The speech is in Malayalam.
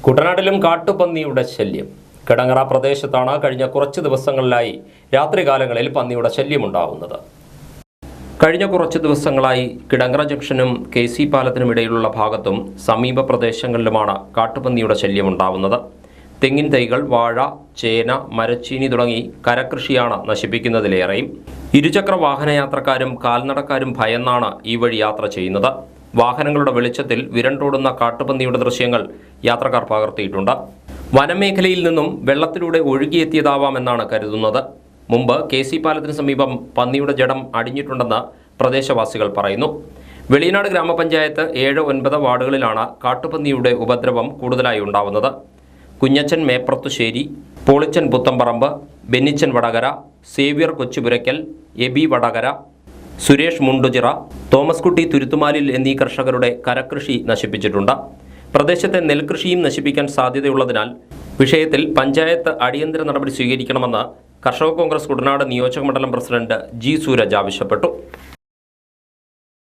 കുട്ടനാട്ടിലും കാട്ടുപന്നിയുടെ ശല്യം. കിടങ്ങറ പ്രദേശത്താണ് കഴിഞ്ഞ കുറച്ച് ദിവസങ്ങളിലായി രാത്രികാലങ്ങളിൽ പന്നിയുടെ ശല്യമുണ്ടാവുന്നത്. കഴിഞ്ഞ കുറച്ച് ദിവസങ്ങളായി കിടങ്ങറ ജംഗ്ഷനും KC പാലത്തിനുമിടയിലുള്ള ഭാഗത്തും സമീപ പ്രദേശങ്ങളിലുമാണ് കാട്ടുപന്നിയുടെ ശല്യമുണ്ടാവുന്നത്. തെങ്ങിൻ തൈകൾ, വാഴ, ചേന, മരച്ചീനി തുടങ്ങി കരകൃഷിയാണ് നശിപ്പിക്കുന്നതിലേറെയും. ഇരുചക്ര വാഹനയാത്രക്കാരും കാൽനടക്കാരും ഭയന്നാണ് ഈ വഴി യാത്ര ചെയ്യുന്നത്. വാഹനങ്ങളുടെ വെളിച്ചത്തിൽ വിരണ്ടോടുന്ന കാട്ടുപന്നിയുടെ ദൃശ്യങ്ങൾ യാത്രക്കാർ പകർത്തിയിട്ടുണ്ട്. വനമേഖലയിൽ നിന്നും വെള്ളത്തിലൂടെ ഒഴുകിയെത്തിയതാവാമെന്നാണ് കരുതുന്നത്. മുമ്പ് KC പാലത്തിന് സമീപം പന്നിയുടെ ജഡം അടിഞ്ഞിട്ടുണ്ടെന്ന് പ്രദേശവാസികൾ പറയുന്നു. വെളിയനാട് ഗ്രാമപഞ്ചായത്ത് 7-9 വാർഡുകളിലാണ് കാട്ടുപന്നിയുടെ ഉപദ്രവം കൂടുതലായി ഉണ്ടാവുന്നത്. കുഞ്ഞച്ചൻ മേപ്രത്തുശ്ശേരി, പോളിച്ചൻ പുത്തമ്പറമ്പ്, ബെന്നിച്ചൻ വടകര, സേവ്യർ കൊച്ചുപുരയ്ക്കൽ, എബി വടകര, സുരേഷ് മുണ്ടുചിറ, തോമസ് കുട്ടി തുരുത്തുമാലിൽ എന്നീ കർഷകരുടെ കരകൃഷി നശിപ്പിച്ചിട്ടുണ്ട്. പ്രദേശത്തെ നെൽകൃഷിയും നശിപ്പിക്കാൻ സാധ്യതയുള്ളതിനാൽ വിഷയത്തിൽ പഞ്ചായത്ത് അടിയന്തര നടപടി സ്വീകരിക്കണമെന്ന് കർഷക കോൺഗ്രസ് കുട്ടനാട് നിയോജക മണ്ഡലം പ്രസിഡന്റ് G. സൂരജ് ആവശ്യപ്പെട്ടു.